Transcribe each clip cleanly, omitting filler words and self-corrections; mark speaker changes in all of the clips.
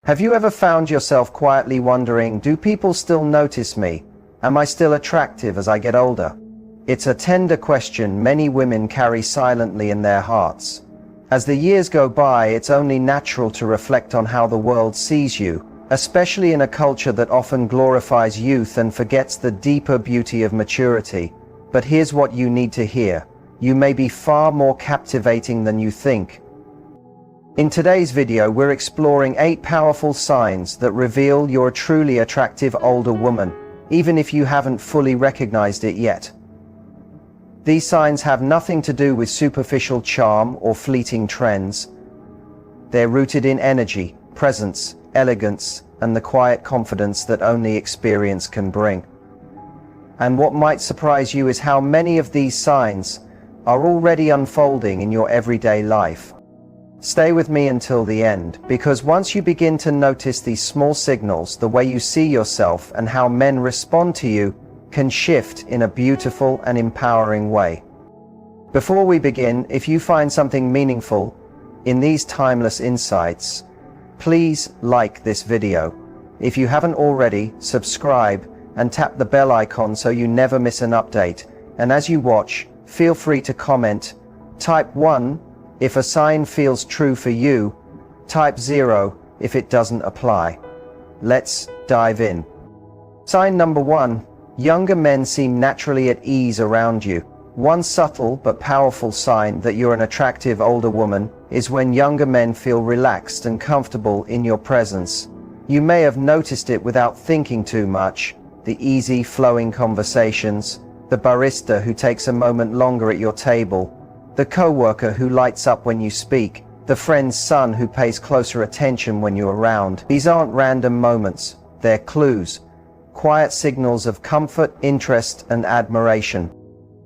Speaker 1: Have you ever found yourself quietly wondering, do people still notice me? Am I still attractive as I get older? It's a tender question many women carry silently in their hearts. As the years go by, it's only natural to reflect on how the world sees you, especially in a culture that often glorifies youth and forgets the deeper beauty of maturity. But here's what you need to hear. You may be far more captivating than you think. In today's video, we're exploring 8 powerful signs that reveal you're a truly attractive older woman, even if you haven't fully recognized it yet. These signs have nothing to do with superficial charm or fleeting trends. They're rooted in energy, presence, elegance, and the quiet confidence that only experience can bring. And what might surprise you is how many of these signs are already unfolding in your everyday life. Stay with me until the end, because once you begin to notice these small signals, the way you see yourself and how men respond to you can shift in a beautiful and empowering way. Before we begin, if you find something meaningful in these timeless insights, please like this video. If you haven't already, subscribe and tap the bell icon so you never miss an update. And as you watch, feel free to comment. Type 1 if a sign feels true for you. Type 0 if it doesn't apply. Let's dive in. Sign number 1. Younger men seem naturally at ease around you. One subtle but powerful sign that you're an attractive older woman is when younger men feel relaxed and comfortable in your presence. You may have noticed it without thinking too much. The easy, flowing conversations, the barista who takes a moment longer at your table, the co-worker who lights up when you speak, the friend's son who pays closer attention when you're around. These aren't random moments, they're clues, quiet signals of comfort, interest, and admiration.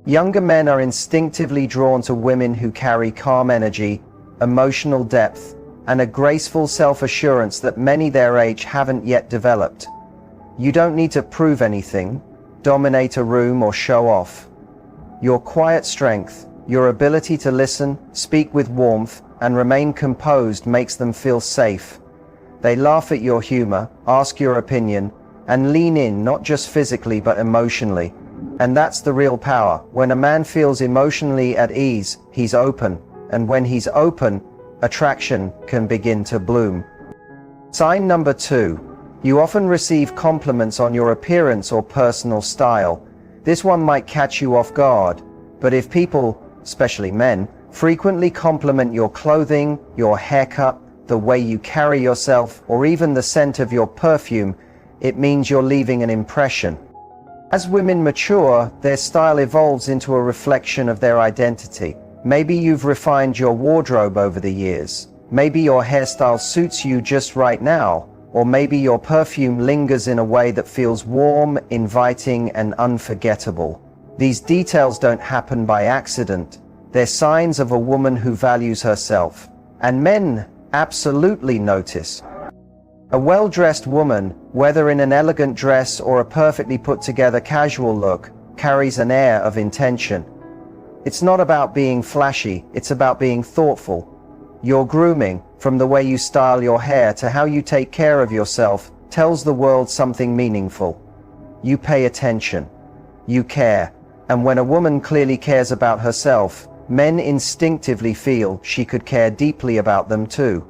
Speaker 1: Younger men are instinctively drawn to women who carry calm energy, emotional depth, and a graceful self-assurance that many their age haven't yet developed. You don't need to prove anything, dominate a room, or show off. Your quiet strength, your ability to listen, speak with warmth, and remain composed makes them feel safe. They laugh at your humor, ask your opinion, and lean in not just physically but emotionally. And that's the real power. When a man feels emotionally at ease, he's open. And when he's open, attraction can begin to bloom. Sign number 2. You often receive compliments on your appearance or personal style. This one might catch you off guard, but if people, especially men, frequently compliment your clothing, your haircut, the way you carry yourself, or even the scent of your perfume, it means you're leaving an impression. As women mature, their style evolves into a reflection of their identity. Maybe you've refined your wardrobe over the years. Maybe your hairstyle suits you just right now. Or maybe your perfume lingers in a way that feels warm, inviting, and unforgettable. These details don't happen by accident. They're signs of a woman who values herself. And men absolutely notice. A well-dressed woman, whether in an elegant dress or a perfectly put-together casual look, carries an air of intention. It's not about being flashy, it's about being thoughtful. Your grooming, from the way you style your hair to how you take care of yourself, tells the world something meaningful. You pay attention. You care. And when a woman clearly cares about herself, men instinctively feel she could care deeply about them too.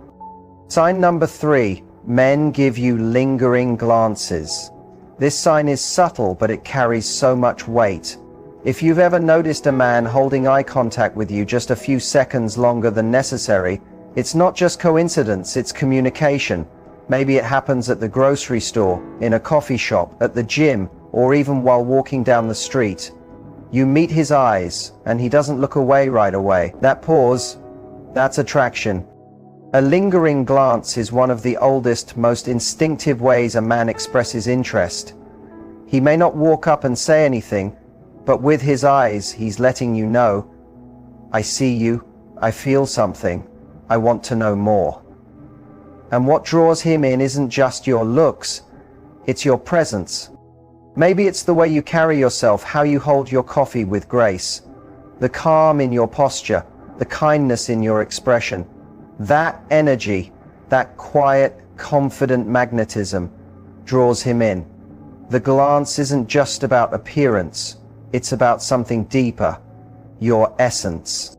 Speaker 1: Sign number 3. Men give you lingering glances. This sign is subtle, but it carries so much weight. If you've ever noticed a man holding eye contact with you just a few seconds longer than necessary, it's not just coincidence, it's communication. Maybe it happens at the grocery store, in a coffee shop, at the gym, or even while walking down the street. You meet his eyes, and he doesn't look away right away. That pause, that's attraction. A lingering glance is one of the oldest, most instinctive ways a man expresses interest. He may not walk up and say anything, but with his eyes, he's letting you know, I see you, I feel something, I want to know more. And what draws him in isn't just your looks, it's your presence. Maybe it's the way you carry yourself, how you hold your coffee with grace, the calm in your posture, the kindness in your expression. That energy, that quiet, confident magnetism draws him in. The glance isn't just about appearance, it's about something deeper, your essence.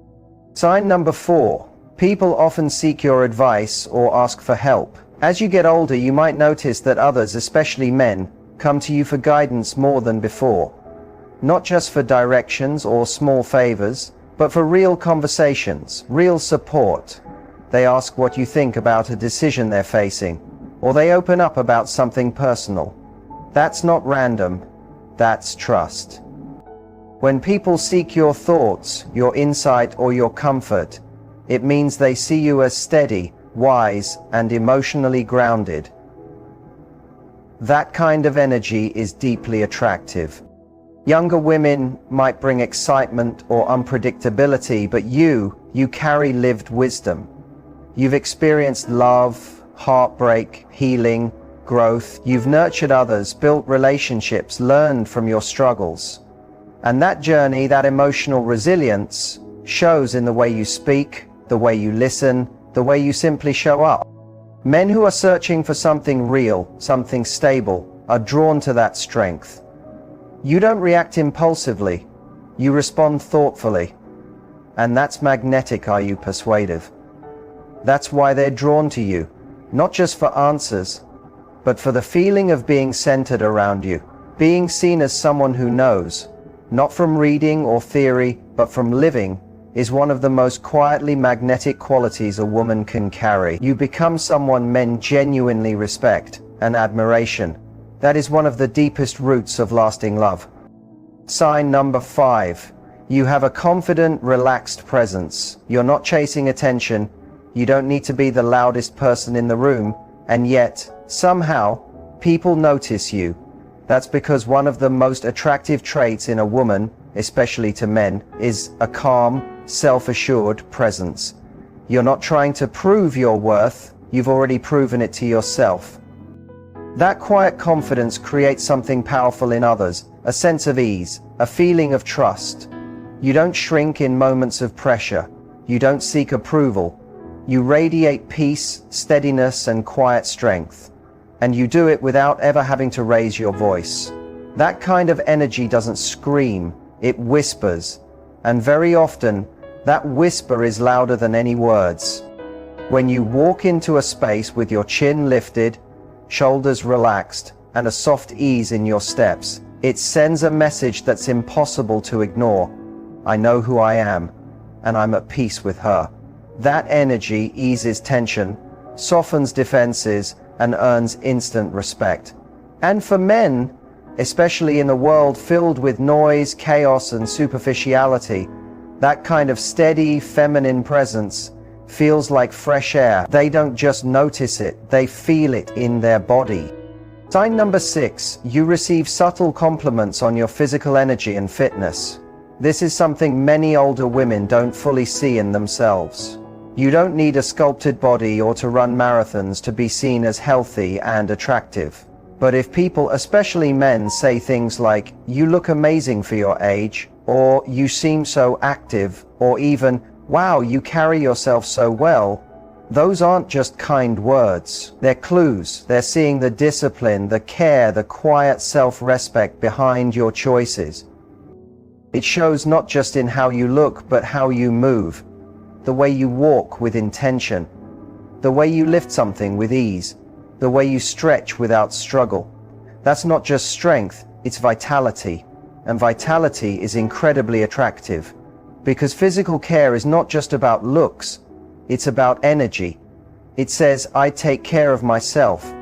Speaker 1: Sign number 4. People often seek your advice or ask for help. As you get older, you might notice that others, especially men, come to you for guidance more than before. Not just for directions or small favors, but for real conversations, real support. They ask what you think about a decision they're facing, or they open up about something personal. That's not random, that's trust. When people seek your thoughts, your insight, or your comfort, it means they see you as steady, wise, and emotionally grounded. That kind of energy is deeply attractive. Younger women might bring excitement or unpredictability, but you carry lived wisdom. You've experienced love, heartbreak, healing, growth. You've nurtured others, built relationships, learned from your struggles. And that journey, that emotional resilience, shows in the way you speak, the way you listen, the way you simply show up. Men who are searching for something real, something stable, are drawn to that strength. You don't react impulsively, you respond thoughtfully. And that's magnetic, are you persuasive? That's why they're drawn to you, not just for answers, but for the feeling of being centered around you, being seen as someone who knows, not from reading or theory, but from living, is one of the most quietly magnetic qualities a woman can carry. You become someone men genuinely respect, and admiration. That is one of the deepest roots of lasting love. Sign number 5. You have a confident, relaxed presence. You're not chasing attention. You don't need to be the loudest person in the room, and yet, somehow, people notice you. That's because one of the most attractive traits in a woman, especially to men, is a calm, self-assured presence. You're not trying to prove your worth, you've already proven it to yourself. That quiet confidence creates something powerful in others, a sense of ease, a feeling of trust. You don't shrink in moments of pressure. You don't seek approval. You radiate peace, steadiness, and quiet strength. And you do it without ever having to raise your voice. That kind of energy doesn't scream, it whispers. And very often, that whisper is louder than any words. When you walk into a space with your chin lifted, shoulders relaxed, and a soft ease in your steps, it sends a message that's impossible to ignore. I know who I am, and I'm at peace with her. That energy eases tension, softens defenses, and earns instant respect. And for men, especially in a world filled with noise, chaos, and superficiality, that kind of steady, feminine presence feels like fresh air. They don't just notice it, they feel it in their body. Sign number 6, you receive subtle compliments on your physical energy and fitness. This is something many older women don't fully see in themselves. You don't need a sculpted body or to run marathons to be seen as healthy and attractive. But if people, especially men, say things like, "You look amazing for your age," or "You seem so active," or even, "Wow, you carry yourself so well," those aren't just kind words. They're clues. They're seeing the discipline, the care, the quiet self-respect behind your choices. It shows not just in how you look, but how you move. The way you walk with intention, the way you lift something with ease, the way you stretch without struggle. That's not just strength, it's vitality. And vitality is incredibly attractive. Because physical care is not just about looks, it's about energy. It says, I take care of myself,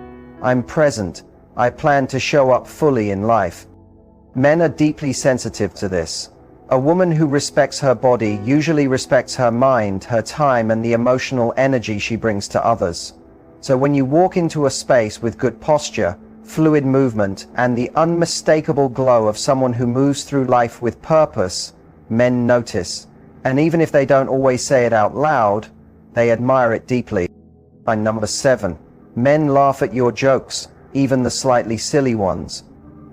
Speaker 1: I'm present, I plan to show up fully in life. Men are deeply sensitive to this. A woman who respects her body usually respects her mind, her time, and the emotional energy she brings to others. So when you walk into a space with good posture, fluid movement, and the unmistakable glow of someone who moves through life with purpose, men notice. And even if they don't always say it out loud, they admire it deeply. Sign number 7. Men laugh at your jokes, even the slightly silly ones.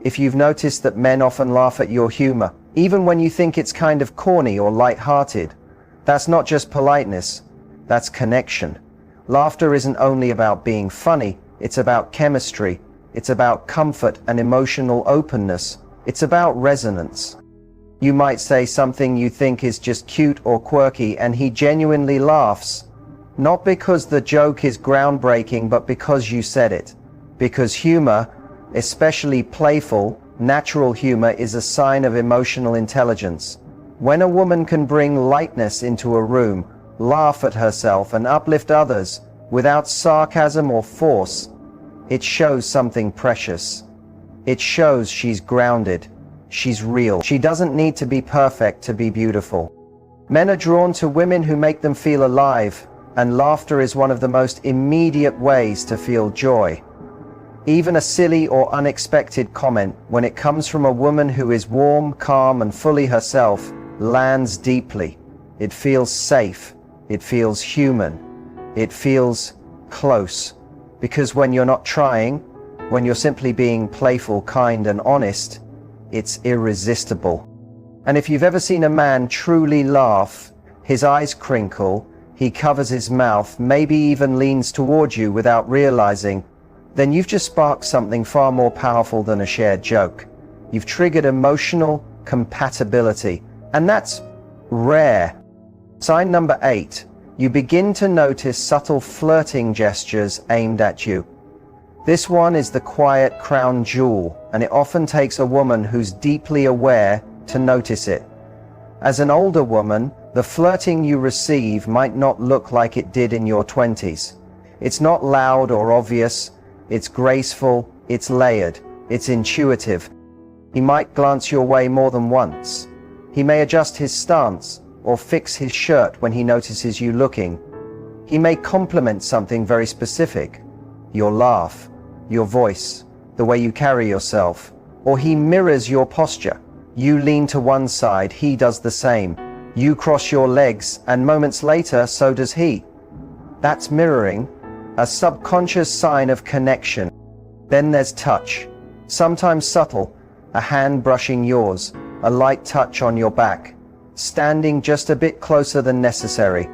Speaker 1: If you've noticed that men often laugh at your humor, even when you think it's kind of corny or light-hearted, that's not just politeness, that's connection. Laughter isn't only about being funny, it's about chemistry, it's about comfort and emotional openness, it's about resonance. You might say something you think is just cute or quirky and he genuinely laughs, not because the joke is groundbreaking but because you said it. Because humor, especially playful, natural humor, is a sign of emotional intelligence. When a woman can bring lightness into a room, laugh at herself and uplift others without sarcasm or force, it shows something precious. It shows she's grounded, she's real. She doesn't need to be perfect to be beautiful. Men are drawn to women who make them feel alive, and laughter is one of the most immediate ways to feel joy. Even a silly or unexpected comment, when it comes from a woman who is warm, calm, and fully herself, lands deeply. It feels safe. It feels human. It feels close. Because when you're not trying, when you're simply being playful, kind, and honest, it's irresistible. And if you've ever seen a man truly laugh, his eyes crinkle, he covers his mouth, maybe even leans toward you without realizing, then you've just sparked something far more powerful than a shared joke. You've triggered emotional compatibility, and that's rare. Sign number 8. You begin to notice subtle flirting gestures aimed at you. This one is the quiet crown jewel, and it often takes a woman who's deeply aware to notice it. As an older woman, the flirting you receive might not look like it did in your 20s. It's not loud or obvious. It's graceful, it's layered, it's intuitive. He might glance your way more than once. He may adjust his stance or fix his shirt when he notices you looking. He may compliment something very specific, your laugh, your voice, the way you carry yourself, or he mirrors your posture. You lean to one side, he does the same. You cross your legs, and moments later, so does he. That's mirroring, a subconscious sign of connection. Then there's touch, sometimes subtle, a hand brushing yours, a light touch on your back, standing just a bit closer than necessary.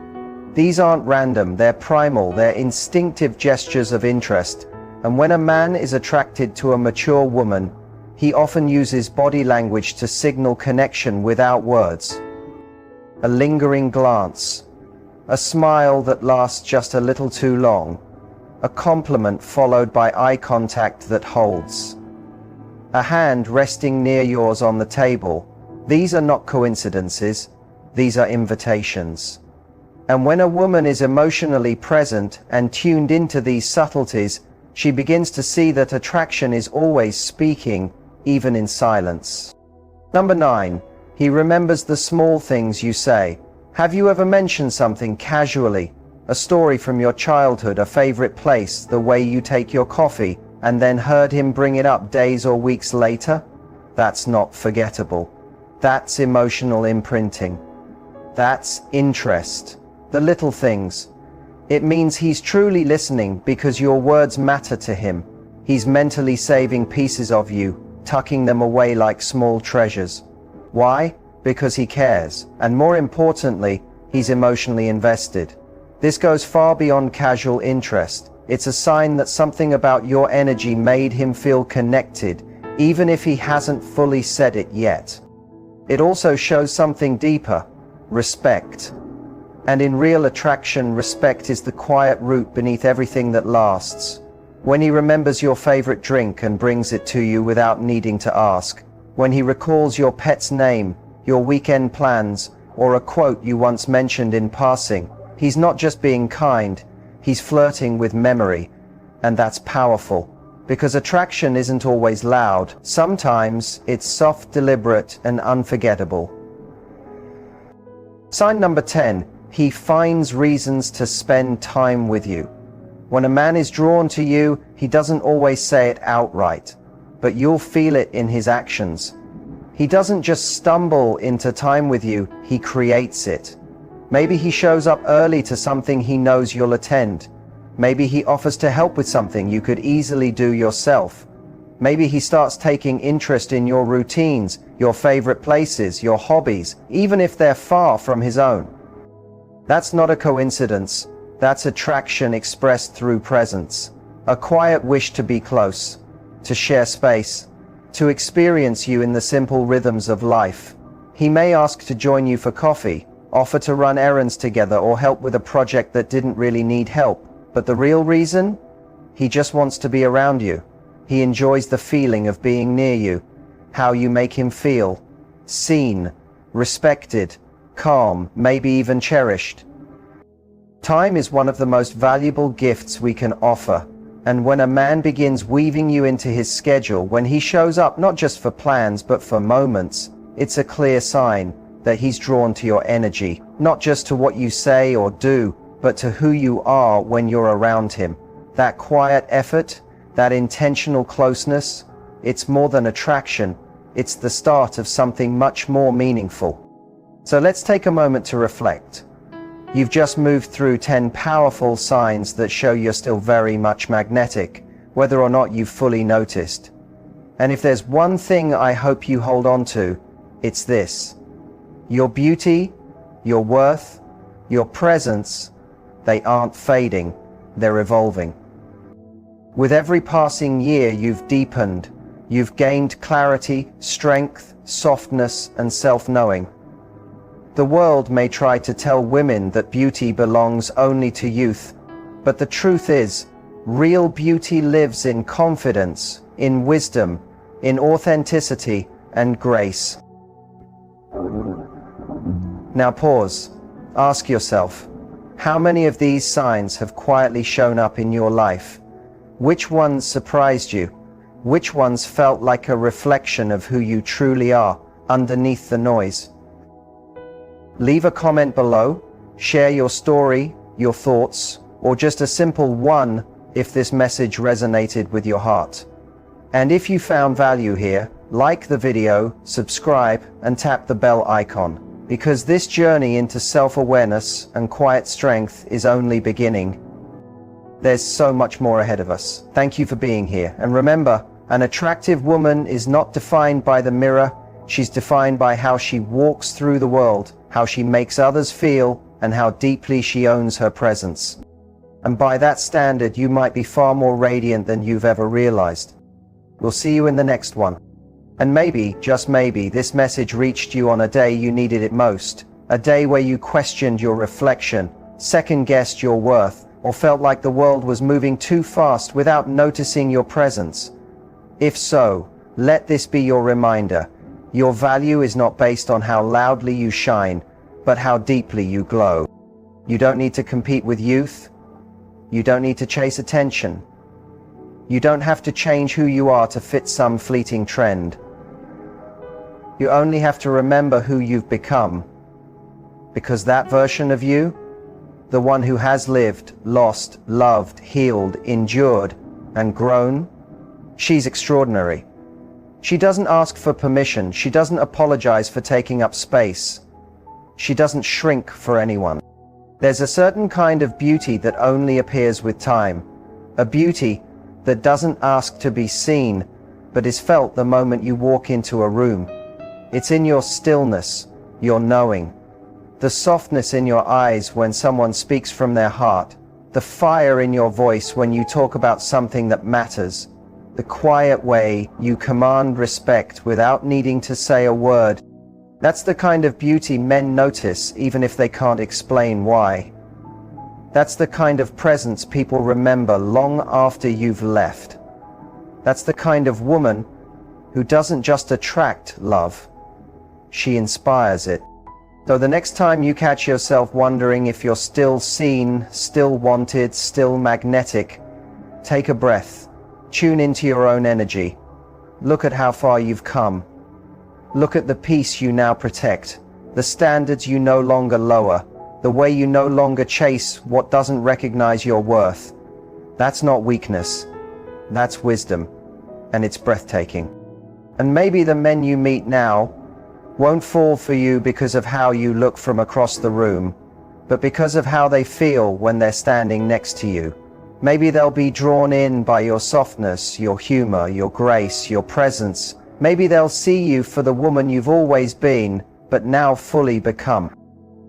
Speaker 1: These aren't random, they're primal, they're instinctive gestures of interest. And when a man is attracted to a mature woman, he often uses body language to signal connection without words. A lingering glance, a smile that lasts just a little too long, a compliment followed by eye contact that holds. A hand resting near yours on the table. These are not coincidences, these are invitations. And when a woman is emotionally present and tuned into these subtleties, she begins to see that attraction is always speaking, even in silence. Number 9. He remembers the small things you say. Have you ever mentioned something casually? A story from your childhood, a favorite place, the way you take your coffee, and then heard him bring it up days or weeks later? That's not forgettable. That's emotional imprinting. That's interest. The little things. It means he's truly listening because your words matter to him. He's mentally saving pieces of you, tucking them away like small treasures. Why? Because he cares. And more importantly, he's emotionally invested. This goes far beyond casual interest. It's a sign that something about your energy made him feel connected, even if he hasn't fully said it yet. It also shows something deeper, respect. And in real attraction, respect is the quiet root beneath everything that lasts. When he remembers your favorite drink and brings it to you without needing to ask. When he recalls your pet's name, your weekend plans, or a quote you once mentioned in passing. He's not just being kind, he's flirting with memory. And that's powerful. Because attraction isn't always loud. Sometimes it's soft, deliberate, and unforgettable. Sign number 10. He finds reasons to spend time with you. When a man is drawn to you, he doesn't always say it outright, but you'll feel it in his actions. He doesn't just stumble into time with you, he creates it. Maybe he shows up early to something he knows you'll attend. Maybe he offers to help with something you could easily do yourself. Maybe he starts taking interest in your routines, your favorite places, your hobbies, even if they're far from his own. That's not a coincidence. That's attraction expressed through presence. A quiet wish to be close, to share space, to experience you in the simple rhythms of life. He may ask to join you for coffee, offer to run errands together, or help with a project that didn't really need help. But the real reason? He just wants to be around you. He enjoys the feeling of being near you, how you make him feel, seen, respected, calm, maybe even cherished. Time is one of the most valuable gifts we can offer. And when a man begins weaving you into his schedule, when he shows up not just for plans but for moments, it's a clear sign that he's drawn to your energy, not just to what you say or do, but to who you are when you're around him. That quiet effort, that intentional closeness, it's more than attraction, it's the start of something much more meaningful. So let's take a moment to reflect. You've just moved through 10 powerful signs that show you're still very much magnetic, whether or not you've fully noticed. And if there's one thing I hope you hold on to, it's this. Your beauty, your worth, your presence, they aren't fading, they're evolving. With every passing year you've deepened, you've gained clarity, strength, softness, and self-knowing. The world may try to tell women that beauty belongs only to youth, but the truth is, real beauty lives in confidence, in wisdom, in authenticity and grace. Now pause. Ask yourself, how many of these signs have quietly shown up in your life? Which ones surprised you? Which ones felt like a reflection of who you truly are underneath the noise? Leave a comment below, share your story, your thoughts, or just a simple one if this message resonated with your heart. And if you found value here, like the video, subscribe, and tap the bell icon, because this journey into self-awareness and quiet strength is only beginning. There's so much more ahead of us. Thank you for being here. And remember, an attractive woman is not defined by the mirror, she's defined by how she walks through the world, how she makes others feel, and how deeply she owns her presence. And by that standard, you might be far more radiant than you've ever realized. We'll see you in the next one. And maybe, just maybe, this message reached you on a day you needed it most. A day where you questioned your reflection, second-guessed your worth, or felt like the world was moving too fast without noticing your presence. If so, let this be your reminder. Your value is not based on how loudly you shine, but how deeply you glow. You don't need to compete with youth. You don't need to chase attention. You don't have to change who you are to fit some fleeting trend. You only have to remember who you've become. Because that version of you, the one who has lived, lost, loved, healed, endured, and grown, she's extraordinary. She doesn't ask for permission. She doesn't apologize for taking up space. She doesn't shrink for anyone. There's a certain kind of beauty that only appears with time. A beauty that doesn't ask to be seen, but is felt the moment you walk into a room. It's in your stillness, your knowing, the softness in your eyes when someone speaks from their heart, the fire in your voice when you talk about something that matters, the quiet way you command respect without needing to say a word. That's the kind of beauty men notice even if they can't explain why. That's the kind of presence people remember long after you've left. That's the kind of woman who doesn't just attract love, she inspires it. So the next time you catch yourself wondering if you're still seen, still wanted, still magnetic, take a breath. Tune into your own energy. Look at how far you've come. Look at the peace you now protect, the standards you no longer lower, the way you no longer chase what doesn't recognize your worth. That's not weakness. That's wisdom. And it's breathtaking. And maybe the men you meet now won't fall for you because of how you look from across the room, but because of how they feel when they're standing next to you. Maybe they'll be drawn in by your softness, your humor, your grace, your presence. Maybe they'll see you for the woman you've always been, but now fully become.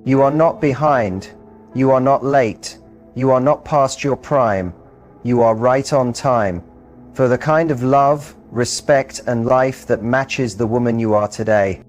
Speaker 1: You are not behind. You are not late. You are not past your prime. You are right on time for the kind of love, respect, and life that matches the woman you are today.